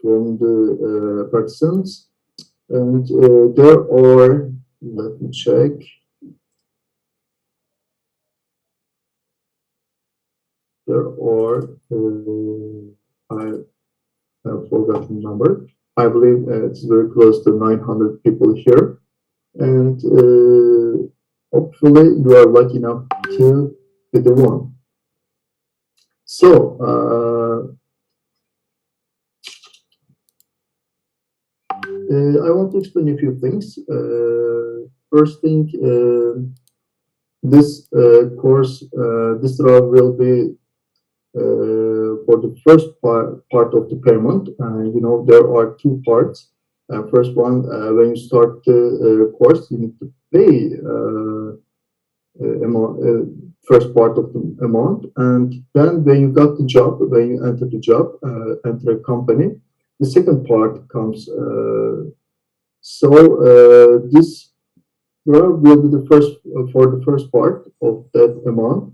from the participants. And there are, let me check. There are, I have forgotten the number. I believe it's very close to 900 people here. And hopefully you are lucky enough to be the one. So, I want to explain a few things. First thing, this course, this draw will be for the first part of the payment. There are two parts. First one, when you start the course, you need to pay first part of the amount, and then when you got the job, when you enter the job, enter a company, the second part comes. This will be the first for the first part of that amount.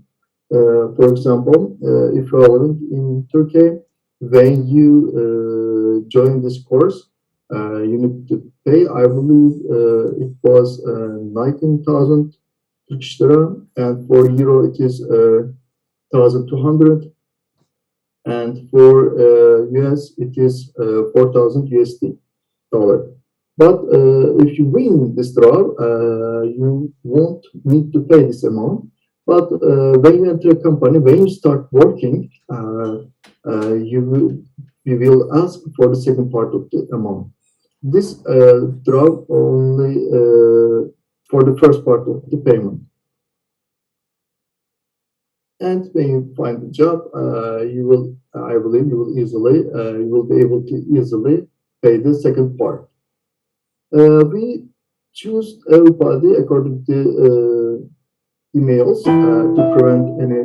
For example, if you are living in Turkey, when you join this course, you need to pay. I believe it was 19,000 Turkish lira, and for euro it is 1,200, and for US it is 4,000 USD dollar. But if you win this draw, you won't need to pay this amount. But when you enter a company, when you start working, you will ask for the second part of the amount. This draw only for the first part of the payment. And when you find the job, you will, I believe, you will be able to easily pay the second part. We choose everybody according to emails to prevent any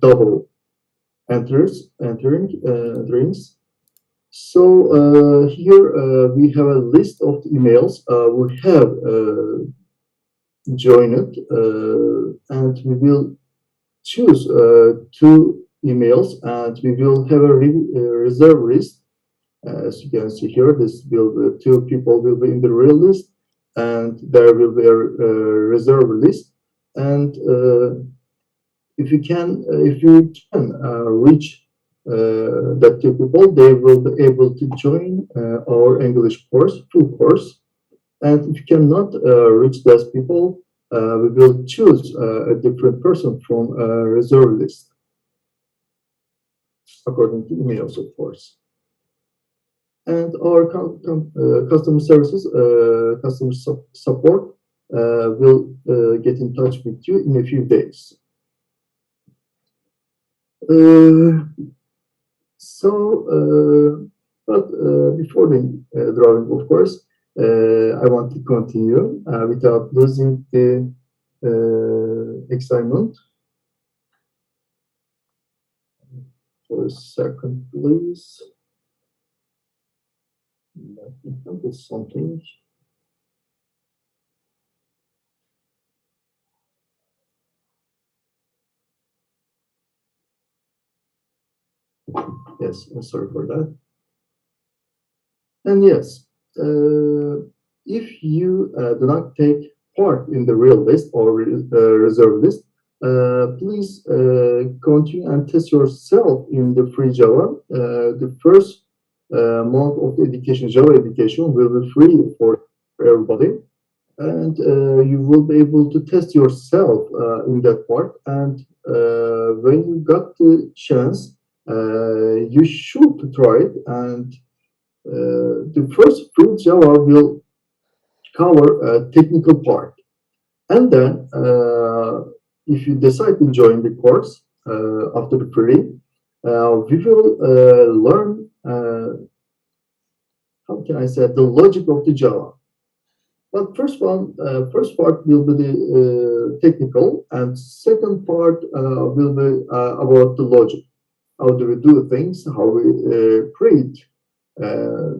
double enterings. So here we have a list of the emails we have joined, and we will choose two emails, and we will have a reserve list. As you can see here, two people will be in the real list, and there will be a reserve list. And if you can reach that two people, they will be able to join our English course, full course. And if you cannot reach those people, we will choose a different person from a reserve list, according to emails, of course. And our customer services, customer support will get in touch with you in a few days. But before the drawing, of course, I want to continue without losing the excitement. For a second, please. Let me handle something. Yes, I'm sorry for that. And yes, if you do not take part in the real list or reserve list, please continue and test yourself in the free Java. The first month of the education, Java education, will be free for everybody, and you will be able to test yourself in that part. And when you got the chance, you should try it. And the first free Java will cover a technical part, and then if you decide to join the course after the free, we will learn, how can I say, the logic of the Java. But first part will be the technical, and second part will be about the logic. How do we do things? How we create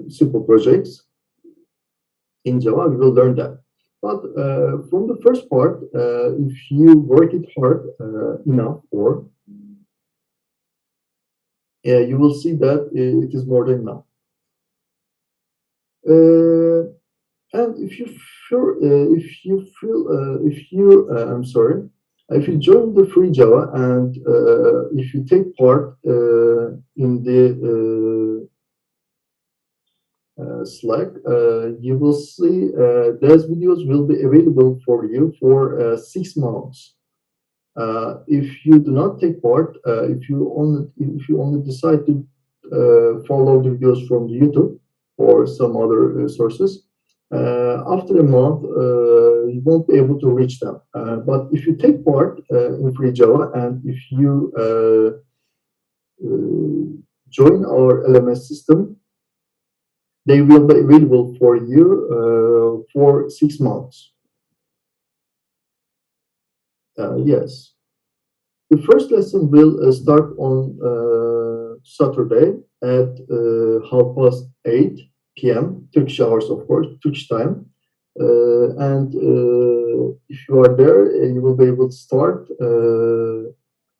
simple projects in Java? We will learn that. But from the first part, if you work it hard enough, or you will see that it is more than enough. Uh, and I'm sorry, if you join the free Java and if you take part in the Slack, you will see those videos will be available for you for 6 months. If you do not take part, if you only decide to follow the videos from the YouTube or some other sources, after a month you won't be able to reach them. But if you take part in Free Java and if you join our LMS system, they will be available for you for 6 months. Yes. The first lesson will start on Saturday at 8:30 p.m. Turkish hours, of course, Turkish time. And if you are there, you will be able to start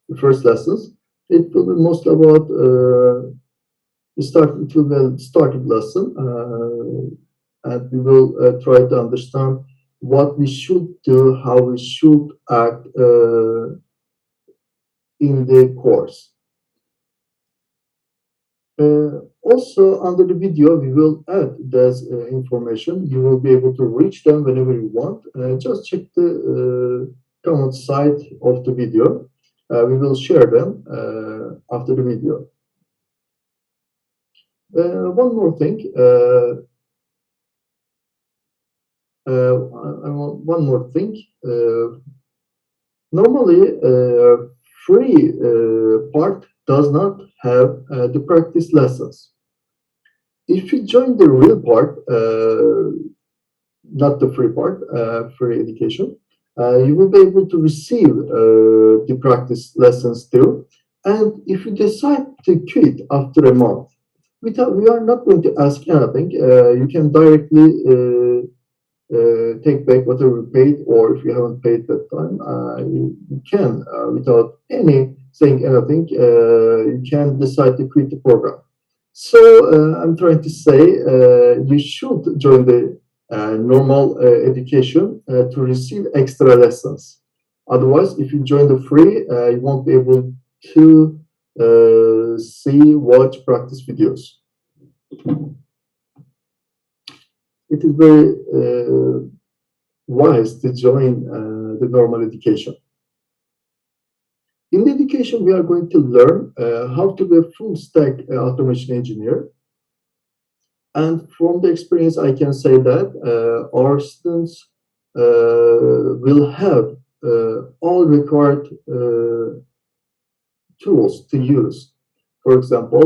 the first lessons. It will be mostly about It will be a starting lesson, and we will try to understand what we should do, how we should act in the course. Also, under the video, we will add this information. You will be able to reach them whenever you want. Just check the comment side of the video. We will share them after the video. One more thing. One more thing. Normally, free part does not have the practice lessons. If you join the real part, not the free part, free education, you will be able to receive the practice lessons too. And if you decide to quit after a month, we are not going to ask anything. You can directly take back whatever you paid, or if you haven't paid that time, you can, without any saying anything, you can decide to quit the program. So I'm trying to say you should join the normal education to receive extra lessons. Otherwise, if you join the free, you won't be able to watch practice videos. It is very wise to join the normal education. In the education, we are going to learn how to be a full stack automation engineer. And from the experience, I can say that our students will have all required tools to use. For example,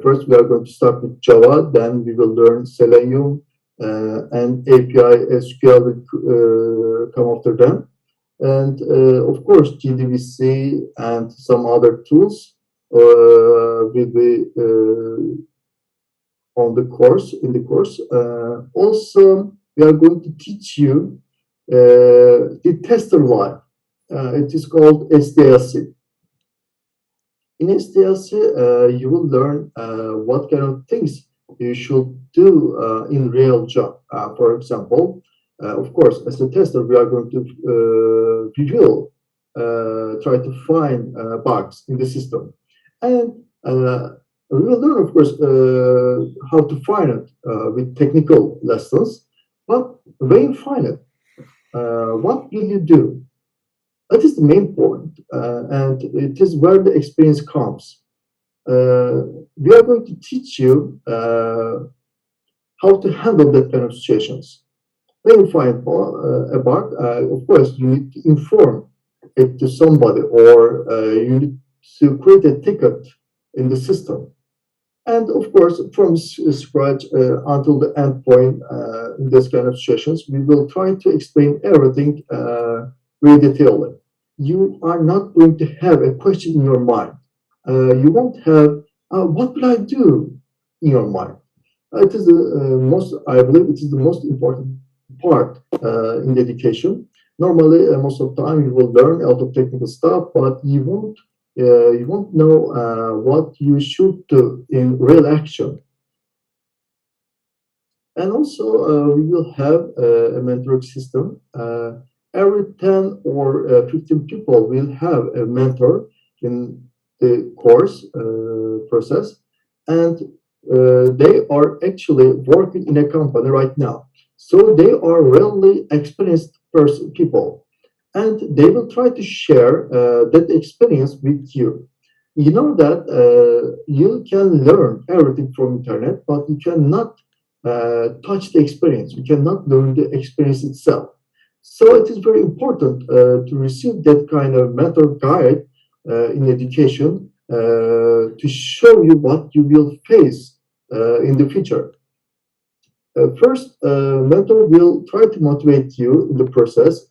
first we are going to start with Java, then we will learn Selenium, and API SQL will come after them. And of course, JDBC and some other tools will be in the course. Also, we are going to teach you the tester life. It is called SDLC. In SDLC, you will learn what kind of things you should do in real job. For example, of course, as a tester, we are going to try to find bugs in the system. And we will learn, of course, how to find it with technical lessons. But when you find it, what will you do? That is the main point, and it is where the experience comes. We are going to teach you how to handle that kind of situations. When you find a bug, of course, you need to inform it to somebody, or you need to create a ticket in the system. And of course, from scratch until the end point in this kind of situations, we will try to explain everything very detailedly. You are not going to have a question in your mind. You won't have, what will I do in your mind? It is I believe it is the most important part in the education. Normally, most of the time, you will learn a lot of technical stuff, but you won't know what you should do in real action. And also, we will have a mentoring system. Every 10 or 15 people will have a mentor in the course process. And they are actually working in a company right now. So they are really experienced people. And they will try to share that experience with you. You know that you can learn everything from internet, but you cannot touch the experience. You cannot learn the experience itself. So it is very important to receive that kind of mentor guide in education to show you what you will face in the future. First, mentor will try to motivate you in the process.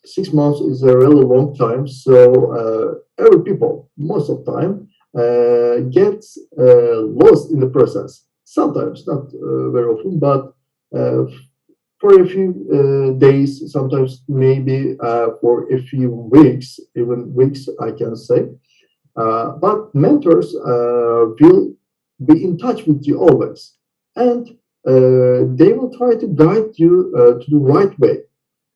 6 months is a really long time, so every people, most of the time, gets lost in the process. Sometimes, not very often, but uh, for a few days, sometimes maybe for a few weeks, even weeks, I can say. But mentors will be in touch with you always, and they will try to guide you to the right way,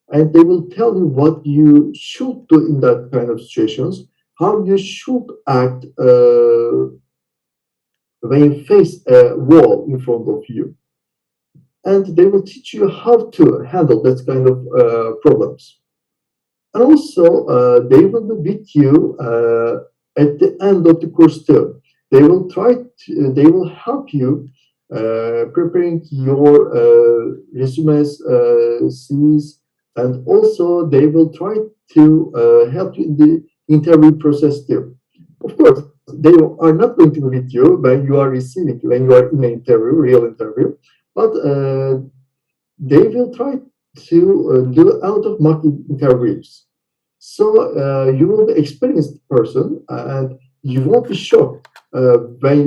and they will tell you what you should do in that kind of situations, how you should act when you face a wall in front of you, and they will teach you how to handle that kind of problems. And also, they will be with you at the end of the course too. They will help you preparing your resumes, CVs, and also they will try to help you in the interview process too. Of course, they are not going to be with you when you are receiving, when you are in an interview, real interview, but they will try to do out of market interviews. So you will be experienced person, and you won't be shocked when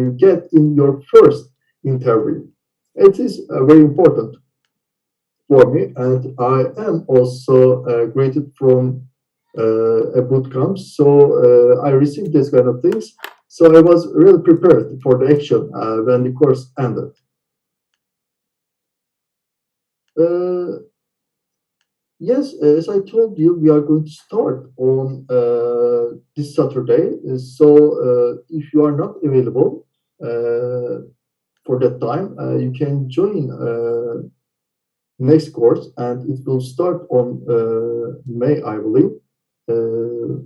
you get in your first interview. It is very important for me, and I am also graded from a boot camp. So I received this kind of things. So I was really prepared for the action when the course ended. Uh, Yes, as I told you, we are going to start on this Saturday. So if you are not available uh, for that time, you can join next course, and it will start on May, I believe, uh,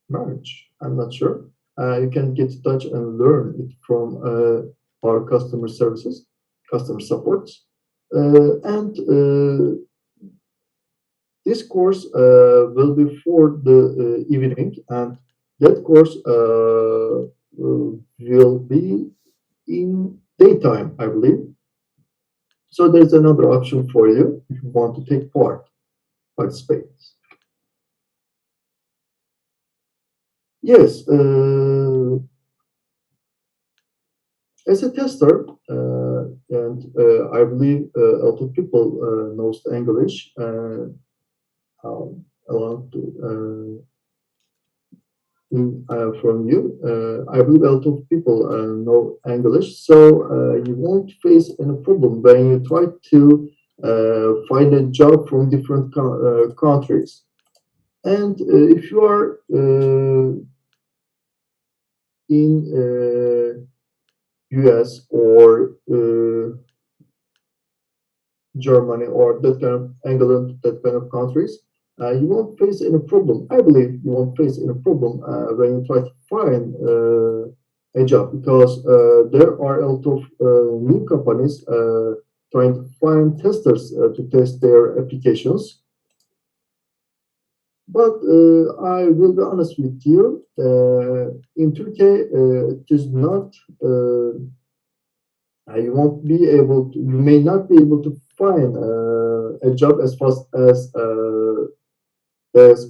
March. I'm not sure. You can get in touch and learn it from our customer services, customer supports, and this course will be for the evening, and that course will be in daytime, I believe. So there's another option for you if you want to take part, participate. Yes, as a tester, and I believe a lot of people knows the English. I want to from you. I believe a lot of people know English, so you won't face any problem when you try to find a job from different countries. And if you are in US or Germany or that kind of England, that kind of countries, you won't face any problem. I believe you won't face any problem when you try to find a job, because there are a lot of new companies trying to find testers to test their applications. But I will be honest with you, in Turkey, it is not. You won't be able to. You may not be able to find a job as fast as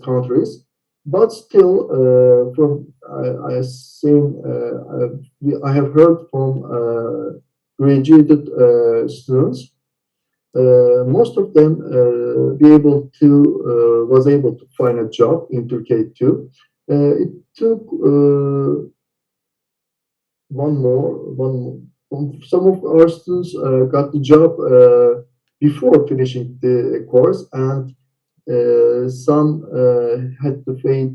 countries, but still, from I seen, I have heard from graduated students, most of them was able to find a job in Turkey too. It took one some of our students got the job before finishing the course, and some had to wait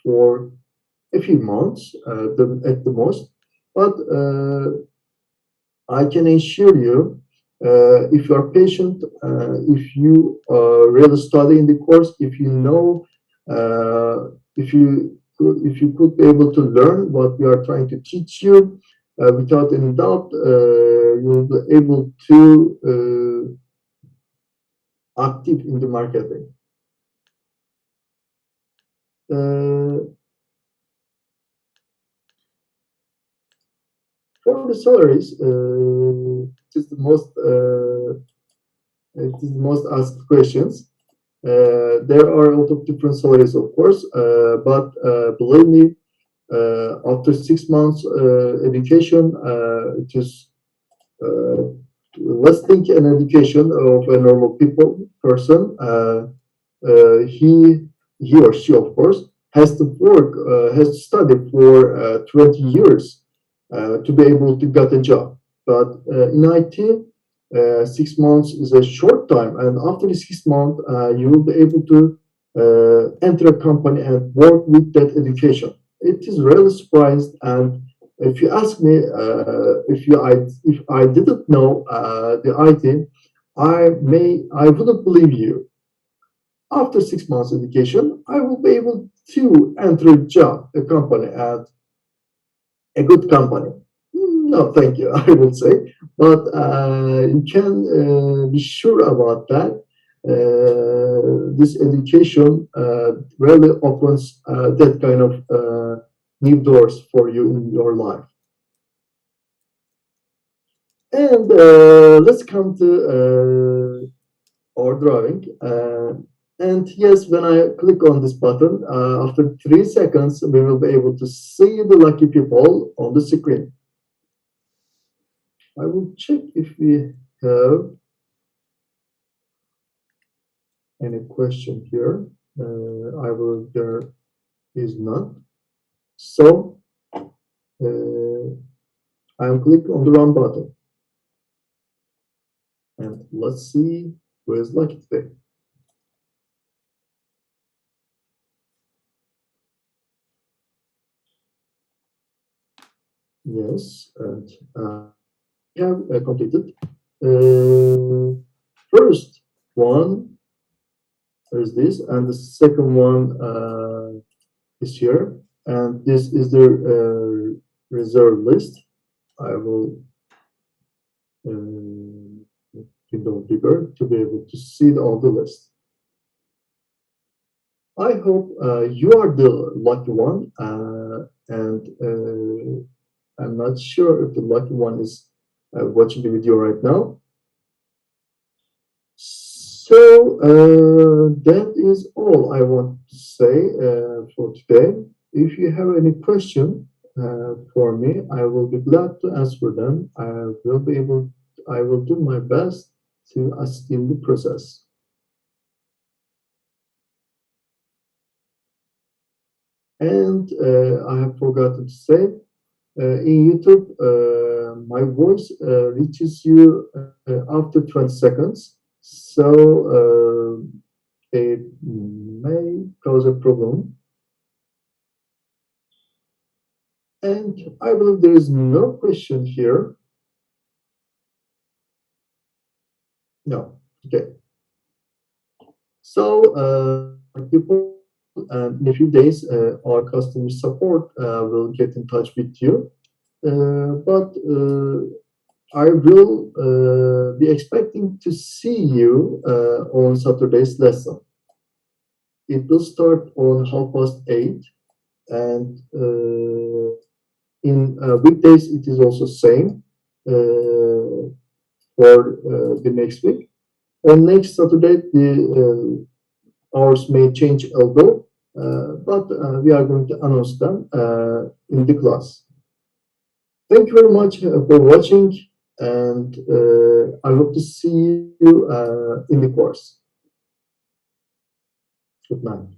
for a few months at the most. But I can assure you, if you are patient, if you really study in the course, if you know, if you could be able to learn what we are trying to teach you, without any doubt, you'll be able to active in the marketing. Uh, for the salaries, it is the most asked questions. There are a lot of different salaries, of course, but believe me, after 6 months education, it is uh, let's think an education of a normal person. He or she, of course, has to work, has to study for 20 years to be able to get a job. But in IT, 6 months is a short time, and after the 6 months, you will be able to enter a company and work with that education. It is really surprised, and if you ask me if I didn't know the IT, I wouldn't believe you. After 6 months education, I will be able to enter a job, a company, at a good company. No, thank you, I would say. But you can be sure about that. This education really opens that kind of new doors for you in your life. And let's come to our drawing. And yes, when I click on this button, after 3 seconds, we will be able to see the lucky people on the screen. I will check if we have any question here. I will, there is none. So I'm clicking on the run button. And let's see who is lucky today. Yes, and we have completed. First one is this, and the second one is here, and this is the reserve list. I will window bigger to be able to see all the list. I hope you are the lucky one, and I'm not sure if the lucky one is watching the video right now. So that is all I want to say for today. If you have any question for me, I will be glad to answer them. I will do my best to assist in the process. And I have forgotten to say, in YouTube, my voice reaches you after 20 seconds. So it may cause a problem. And I believe there is no question here. No. Okay. So people, in a few days, our customer support will get in touch with you. But I will be expecting to see you on Saturday's lesson. It will start on 8:30, and in weekdays it is also same for the next week. On next Saturday, the hours may change a little, but we are going to announce them in the class. Thank you very much for watching, and I hope to see you in the course. Good night.